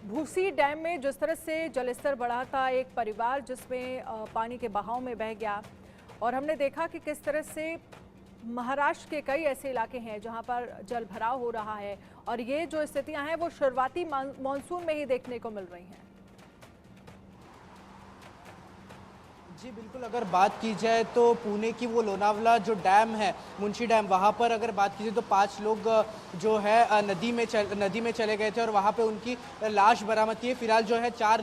भूसी डैम में जिस तरह से जलस्तर बढ़ा था, एक परिवार जिसमें पानी के बहाव में बह गया और हमने देखा कि किस तरह से महाराष्ट्र के कई ऐसे इलाके हैं जहां पर जल भराव हो रहा है और ये जो स्थितियां हैं वो शुरुआती मानसून में ही देखने को मिल रही हैं। जी बिल्कुल, अगर बात की जाए तो पुणे की वो लोनावला जो डैम है, मुंशी डैम, वहाँ पर अगर बात की जाए तो 5 लोग जो है नदी में चले गए थे और वहाँ पे उनकी लाश बरामद की है। फिलहाल जो है 4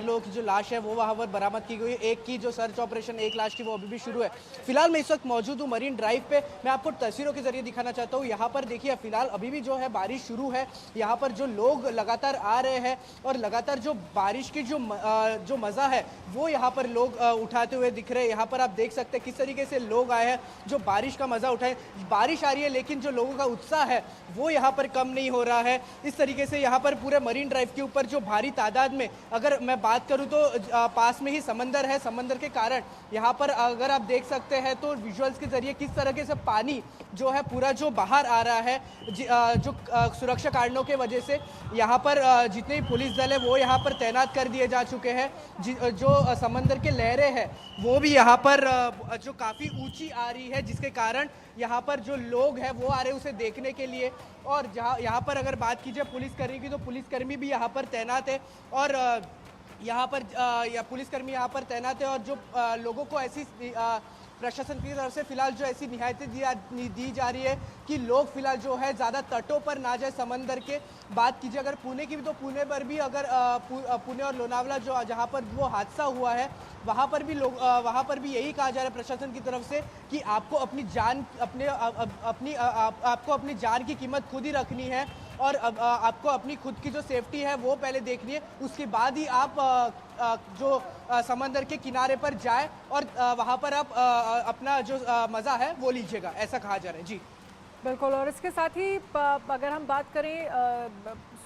लोगों की जो लाश है वो वहाँ पर बरामद की गई है। एक की जो सर्च ऑपरेशन, एक लाश की, वो अभी भी शुरू है। फिलहाल मैं इस वक्त मौजूद हूँ मरीन ड्राइव पे। मैं आपको तस्वीरों के जरिए दिखाना चाहता हूँ। यहाँ पर देखिए फिलहाल अभी भी जो है बारिश शुरू है। यहाँ पर जो लोग लगातार आ रहे हैं और लगातार जो बारिश की जो मज़ा है वो यहाँ पर लोग उठाते हुए दिख रहे हैं। यहाँ पर आप देख सकते हैं किस तरीके से लोग आए हैं जो बारिश का मजा उठाए। बारिश आ रही है लेकिन जो लोगों का उत्साह है वो यहाँ पर कम नहीं हो रहा है। इस तरीके से यहाँ पर पूरे मरीन ड्राइव के ऊपर जो भारी तादाद में, अगर मैं बात करूँ तो पास में ही समंदर है। समंदर के कारण यहाँ पर अगर आप देख सकते हैं तो विजुअल्स के जरिए किस तरीके से पानी जो है पूरा जो बाहर आ रहा है, जो सुरक्षा कारणों के वजह से यहाँ पर जितने पुलिस दल है वो यहाँ पर तैनात कर दिए जा चुके हैं। जो समंदर के लहरें हैं वो भी यहाँ पर जो काफ़ी ऊंची आ रही है, जिसके कारण यहाँ पर जो लोग हैं वो आ रहे हैं उसे देखने के लिए। और जहाँ यहाँ पर अगर बात की जाए पुलिसकर्मी की, तो पुलिसकर्मी भी यहाँ पर तैनात है और यहाँ पर पुलिसकर्मी यहाँ पर तैनात है और जो लोगों को ऐसी प्रशासन की तरफ से फिलहाल जो ऐसी रियायतें दी जा रही है कि लोग फिलहाल जो है ज़्यादा तटों पर ना जाए। समंदर के बात कीजिए अगर पुणे की भी, तो पुणे पर भी अगर पुणे और लोनावला जो जहाँ पर वो हादसा हुआ है वहाँ पर भी लोग वहाँ पर भी यही कहा जा रहा है प्रशासन की तरफ से कि आपको अपनी जान की कीमत खुद ही रखनी है और आपको अपनी खुद की जो सेफ्टी है वो पहले देखनी है, उसके बाद ही आप जो समंदर के किनारे पर जाए और वहाँ पर आप अपना जो मज़ा है वो लीजिएगा, ऐसा कहा जा रहा है। जी बिल्कुल। और इसके साथ ही अगर हम बात करें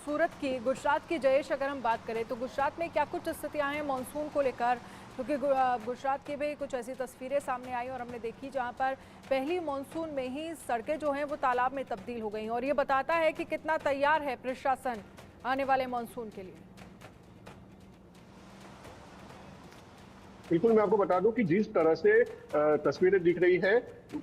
सूरत की, गुजरात की, जयेश, अगर हम बात करें तो गुजरात में क्या कुछ स्थितियां हैं मानसून को लेकर, क्योंकि गुजरात की भी कुछ ऐसी तस्वीरें सामने आई और हमने देखी जहां पर पहली मानसून में ही सड़कें जो हैं वो तालाब में तब्दील हो गई और ये बताता है कि कितना तैयार है प्रशासन आने वाले मानसून के लिए। बिल्कुल, मैं आपको बता दूं कि जिस तरह से तस्वीरें दिख रही है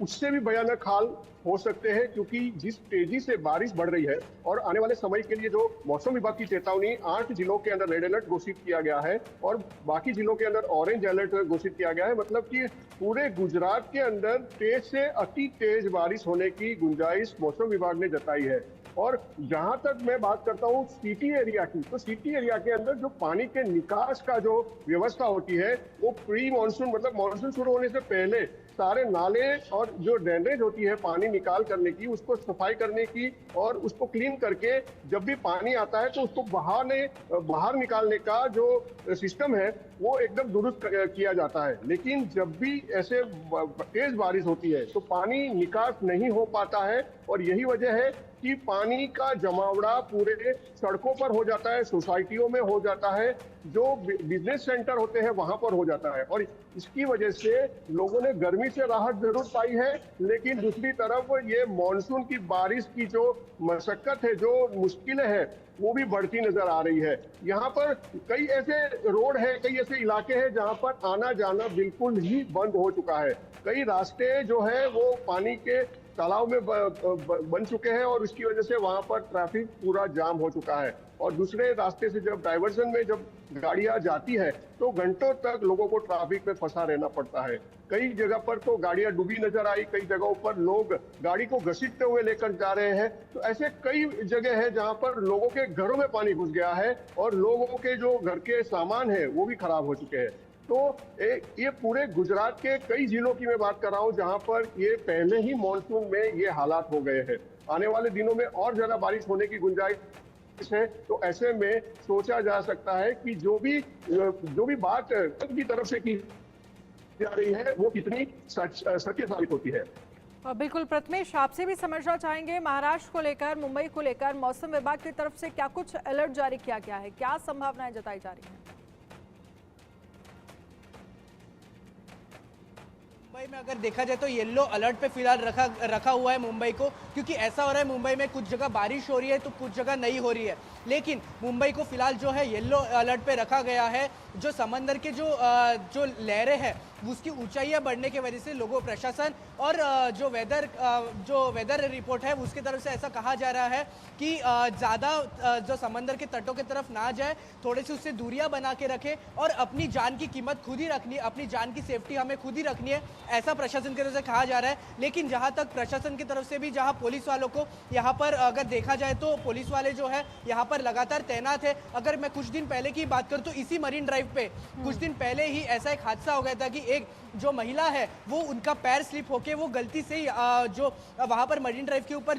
उससे भी भयानक हाल हो सकते हैं, क्योंकि जिस तेजी से बारिश बढ़ रही है और आने वाले समय के लिए जो मौसम विभाग की चेतावनी 8 जिलों के अंदर रेड अलर्ट घोषित किया गया है और बाकी जिलों के अंदर ऑरेंज अलर्ट घोषित किया गया है। मतलब कि पूरे गुजरात के अंदर तेज से अति तेज बारिश होने की गुंजाइश मौसम विभाग ने जताई है। और जहां तक मैं बात करता हूं सिटी एरिया की, तो सिटी एरिया के अंदर जो पानी के निकास का जो व्यवस्था होती है वो प्री मानसून, मतलब मानसून शुरू होने से पहले सारे नाले और जो ड्रेनेज होती है पानी निकाल करने की, उसको सफाई करने की और उसको क्लीन करके जब भी पानी आता है तो उसको बाहर निकालने का जो सिस्टम है वो एकदम दुरुस्त किया जाता है। लेकिन जब भी ऐसे तेज बारिश होती है तो पानी निकास नहीं हो पाता है और यही वजह है कि पानी का जमावड़ा पूरे सड़कों पर हो जाता है, सोसाइटियों में हो जाता है, जो बिजनेस सेंटर होते हैं वहां पर हो जाता है और इसकी वजह से लोगों ने गर्मी से राहत जरूर पाई है, लेकिन दूसरी तरफ ये मानसून की बारिश की जो मशक्कत है, जो मुश्किलें हैं, वो भी बढ़ती नजर आ रही है। यहाँ पर कई ऐसे रोड है, कई ऐसे इलाके हैं जहाँ पर आना जाना बिल्कुल ही बंद हो चुका है। कई रास्ते जो है वो पानी के तालाब में बन चुके हैं और उसकी वजह से वहां पर ट्रैफिक पूरा जाम हो चुका है और दूसरे रास्ते से जब डाइवर्जन में जब गाड़ियां जाती है तो घंटों तक लोगों को ट्रैफिक में फंसा रहना पड़ता है। कई जगह पर तो गाड़ियां डूबी नजर आई, कई जगहों पर लोग गाड़ी को घसीटते हुए लेकर जा रहे हैं। तो ऐसे कई जगह है जहां पर लोगों के घरों में पानी घुस गया है और लोगों के जो घर के सामान है वो भी खराब हो चुके हैं। तो ये पूरे गुजरात के कई जिलों की मैं बात कर रहा हूं जहां पर ये पहले ही मानसून में ये हालात हो गए हैं। आने वाले दिनों में और ज्यादा बारिश होने की गुंजाइश है, तो ऐसे में सोचा जा सकता है कि जो भी बात की तरफ से की जा रही है वो कितनी सत्य साबित होती है। बिल्कुल प्रथमेश, आपसे भी समझना चाहेंगे महाराष्ट्र को लेकर, मुंबई को लेकर मौसम विभाग की तरफ से क्या कुछ अलर्ट जारी किया गया है, क्या संभावनाएं जताई जा रही हैं? मुंबई में अगर देखा जाए तो येलो अलर्ट पे फिलहाल रखा हुआ है मुंबई को, क्योंकि ऐसा हो रहा है मुंबई में कुछ जगह बारिश हो रही है तो कुछ जगह नहीं हो रही है। लेकिन मुंबई को फिलहाल जो है येलो अलर्ट पे रखा गया है। जो समंदर के जो लहरें हैं उसकी ऊंचाइयां बढ़ने की वजह से लोगों प्रशासन और जो वेदर रिपोर्ट है उसकी तरफ से ऐसा कहा जा रहा है कि ज़्यादा जो समंदर के तटों की तरफ ना जाए, थोड़ी सी उससे दूरियां बना के रखे और अपनी जान की कीमत खुद ही रखनी है, अपनी जान की सेफ्टी हमें खुद ही रखनी है, ऐसा प्रशासन की तरफ से कहा जा रहा है। लेकिन जहां तक प्रशासन की तरफ से भी, जहां पुलिस वालों को यहाँ पर अगर देखा जाए तो पुलिस वाले जो है यहाँ पर लगातार तैनात है। अगर मैं कुछ दिन पहले की बात करूँ तो इसी मरीन ड्राइव पे कुछ दिन पहले ही ऐसा एक हादसा हो गया था कि एक जो महिला है वो उनका पैर स्लिप होके वो गलती से ही जो वहां पर मरीन ड्राइव के ऊपर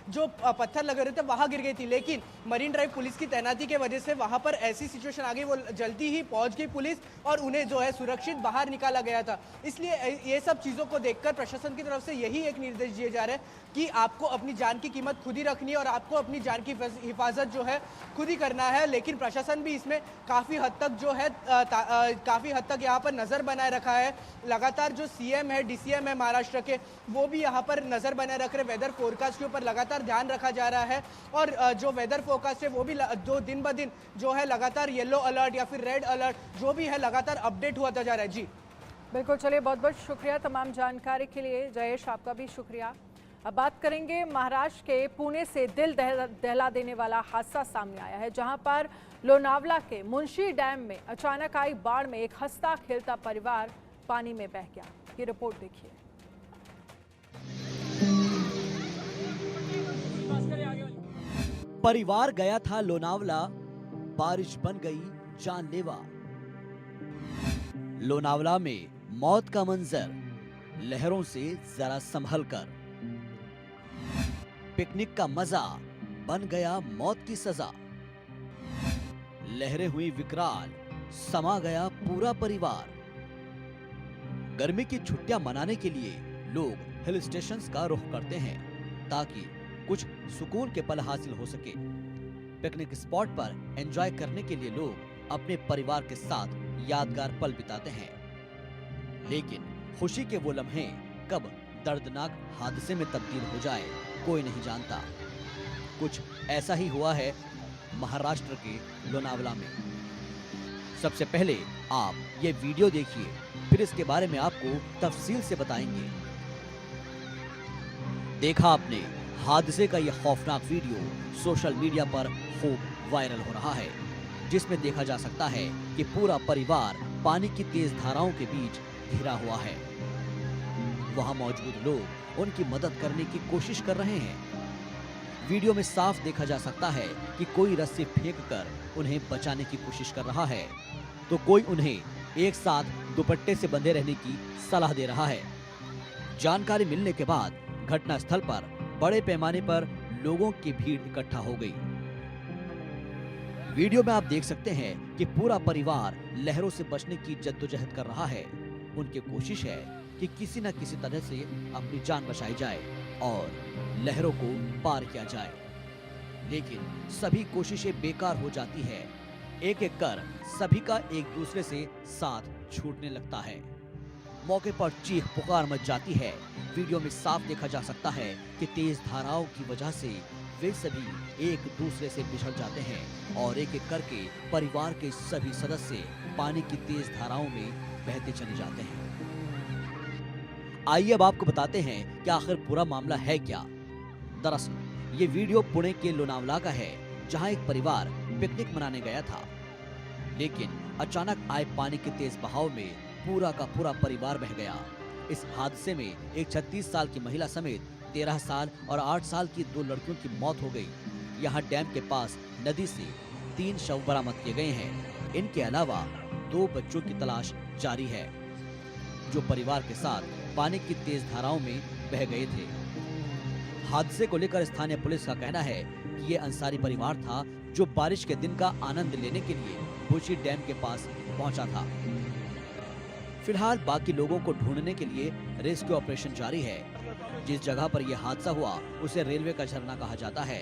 जो पत्थर लगे रहे थे वहां गिर गई थी। लेकिन मरीन ड्राइव पुलिस की तैनाती के वजह से वहां पर ऐसी सिचुएशन आ गई, वो जल्दी ही पहुंच गई पुलिस और उन्हें जो है सुरक्षित बाहर निकाला गया था। इसलिए ये सब चीज़ों को देखकर प्रशासन की तरफ से यही एक निर्देश दिए जा रहे हैं कि आपको अपनी जान की कीमत खुद ही रखनी है और आपको अपनी जान की हिफाजत जो है खुद ही करना है। लेकिन प्रशासन भी इसमें काफ़ी हद तक जो है काफ़ी हद तक यहाँ पर नज़र बनाए रखा है। लगातार जो सीएम है, डीसीएम है महाराष्ट्र के, वो भी यहाँ पर नज़र बनाए रख रहे। वेदर फोरकास्ट के ऊपर लगातार ध्यान रखा जा रहा है और जो वेदर फोरकास्ट है वो भी जो दिन ब दिन जो है लगातार येलो अलर्ट या फिर रेड अलर्ट जो भी है लगातार अपडेट होता जा रहा है। जी बिल्कुल, चलिए बहुत बहुत शुक्रिया तमाम जानकारी के लिए जयेश, आपका भी शुक्रिया। अब बात करेंगे महाराष्ट्र के पुणे से दिल दहला देने वाला हादसा सामने आया है, जहां पर लोनावला के मुंशी डैम में अचानक आई बाढ़ में एक हंसता खेलता परिवार पानी में बह गया। ये रिपोर्ट देखिए। परिवार गया था लोनावला, बारिश बन गई जानलेवा। लोनावला में मौत का मंजर, लहरों से जरा संभल कर। पिकनिक का मजा बन गया मौत की सजा। लहरें हुई विकराल, समा गया पूरा परिवार। गर्मी की छुट्टियां मनाने के लिए लोग हिल स्टेशंस का रुख करते हैं ताकि कुछ सुकून के पल हासिल हो सके। पिकनिक स्पॉट पर एंजॉय करने के लिए लोग अपने परिवार के साथ यादगार पल बिताते हैं। लेकिन खुशी के वो लम्हे कब दर्दनाक हादसे में तब्दील हो जाए कोई नहीं जानता। कुछ ऐसा ही हुआ है महाराष्ट्र के लोनावला में। सबसे पहले आप ये वीडियो देखिए, फिर इसके बारे में आपको तफसील से बताएंगे। देखा आपने हादसे का यह खौफनाक वीडियो सोशल मीडिया पर खूब वायरल हो रहा है, जिसमें देखा जा सकता है कि पूरा परिवार पानी की तेज धाराओं के बीच घिरा हुआ है। वहां मौजूद लोग उनकी मदद करने की कोशिश कर रहे हैं। वीडियो में साफ देखा जा सकता है कि कोई रस्सी फेंककर उन्हें बचाने की कोशिश कर रहा है, तो कोई उन्हें एक साथ दुपट्टे से बंधे रहने की सलाह दे रहा है। जानकारी मिलने के बाद घटनास्थल पर बड़े पैमाने पर लोगों की भीड़ इकट्ठा हो गई। वीडियो में आप देख सकते हैं कि पूरा परिवार लहरों से बचने की जद्दोजहद कर रहा है। उनकी कोशिश है कि किसी न किसी तरह से अपनी जान बचाई जाए और लहरों को पार किया जाए, लेकिन सभी कोशिशें बेकार हो जाती है। एक एक कर सभी का एक दूसरे से साथ छूटने लगता है। मौके पर चीख पुकार मच जाती है। वीडियो में साफ देखा जा सकता है कि तेज धाराओं की वजह से वे सभी एक दूसरे से बिछड़ जाते हैं और एक एक करके परिवार के सभी सदस्य पानी की तेज धाराओं में बहते चले जाते हैं। आइए अब आपको बताते हैं कि आखिर पूरा मामला है क्या। दरअसल ये वीडियो पुणे के लोनावला का है, जहां एक परिवार पिकनिक मनाने गया था, लेकिन अचानक आए पानी के तेज बहाव में पूरा का पूरा परिवार बह गया। इस हादसे में एक 36 साल की महिला समेत 13 साल और 8 साल की 2 लड़कियों की मौत हो गई। यहाँ डैम के पास नदी से 3 शव बरामद किए गए हैं। इनके अलावा 2 बच्चों की तलाश जारी है, जो परिवार के साथ पानी की तेज धाराओं में बह गए थे। हादसे को लेकर स्थानीय पुलिस का कहना है कि ये अंसारी परिवार था, जो बारिश के दिन का आनंद लेने के लिए बुशी डैम के पास पहुंचा था। फिलहाल बाकी लोगों को ढूंढने के लिए रेस्क्यू ऑपरेशन जारी है। जिस जगह पर यह हादसा हुआ उसे रेलवे का झरना कहा जाता है।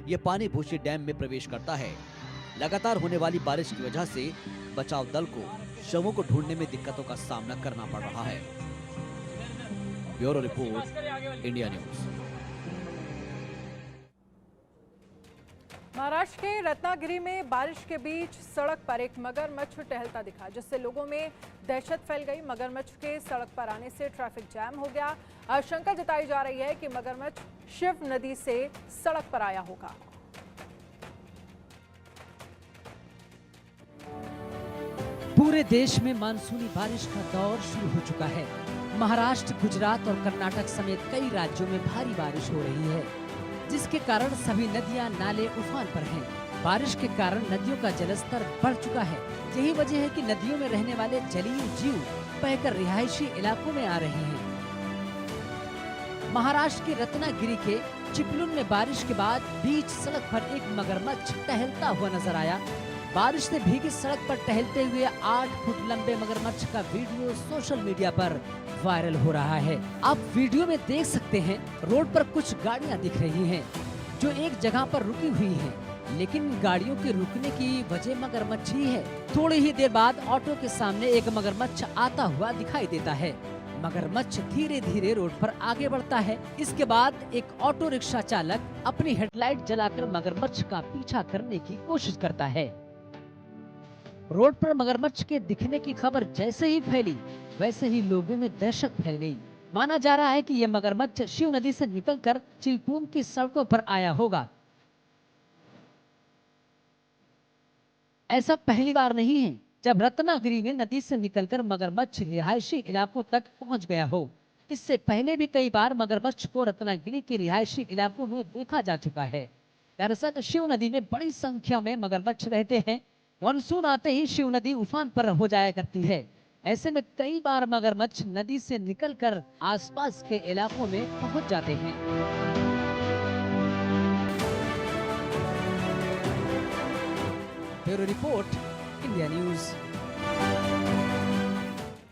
ये पानी बुशी डैम में प्रवेश करता है। लगातार होने वाली बारिश की वजह से बचाव दल को शवों को ढूंढने में दिक्कतों का सामना करना पड़ रहा है। Bureau report, India news. Maharashtra के रत्नागिरी में बारिश के बीच सड़क पर एक मगरमच्छ टहलता दिखा, जिससे लोगों में दहशत फैल गई। मगरमच्छ के सड़क पर आने से ट्रैफिक जैम हो गया। आशंका जताई जा रही है कि मगरमच्छ शिव नदी से सड़क पर आया होगा। पूरे देश में मानसूनी बारिश का दौर शुरू हो चुका है। महाराष्ट्र, गुजरात और कर्नाटक समेत कई राज्यों में भारी बारिश हो रही है, जिसके कारण सभी नदियां, नाले उफान पर हैं। बारिश के कारण नदियों का जलस्तर बढ़ चुका है। यही वजह है कि नदियों में रहने वाले जलीय जीव बहकर रिहायशी इलाकों में आ रहे हैं। महाराष्ट्र के रत्नागिरी के चिपलुन में बारिश के बाद बीच सड़क पर एक मगरमच्छ टहलता हुआ नजर आया। बारिश से भीगी सड़क पर टहलते हुए 8 फुट लंबे मगरमच्छ का वीडियो सोशल मीडिया पर वायरल हो रहा है। आप वीडियो में देख सकते हैं, रोड पर कुछ गाड़ियां दिख रही हैं, जो एक जगह पर रुकी हुई हैं, लेकिन गाड़ियों के रुकने की वजह मगरमच्छ ही है। थोड़ी ही देर बाद ऑटो के सामने एक मगरमच्छ आता हुआ दिखाई देता है। मगरमच्छ धीरे धीरे रोड पर आगे बढ़ता है। इसके बाद एक ऑटो रिक्शा चालक अपनी हेडलाइट जलाकर मगरमच्छ का पीछा करने की कोशिश करता है। रोड पर मगरमच्छ के दिखने की खबर जैसे ही फैली, वैसे ही लोगों में दहशत फैल गई। माना जा रहा है कि यह मगरमच्छ शिव नदी से निकलकर चिपलुन की सड़कों पर आया होगा। ऐसा पहली बार नहीं है जब रत्नागिरी में नदी से निकलकर मगरमच्छ रिहायशी इलाकों तक पहुंच गया हो। इससे पहले भी कई बार मगरमच्छ को रत्नागिरी के रिहायशी इलाकों में देखा जा चुका है। दरअसल शिव नदी में बड़ी संख्या में मगरमच्छ रहते हैं। मानसून आते ही शिव नदी उफान पर हो जाया करती है। ऐसे में कई बार मगरमच्छ नदी से निकलकर आसपास के इलाकों में पहुंच जाते हैं। Bureau report, India news.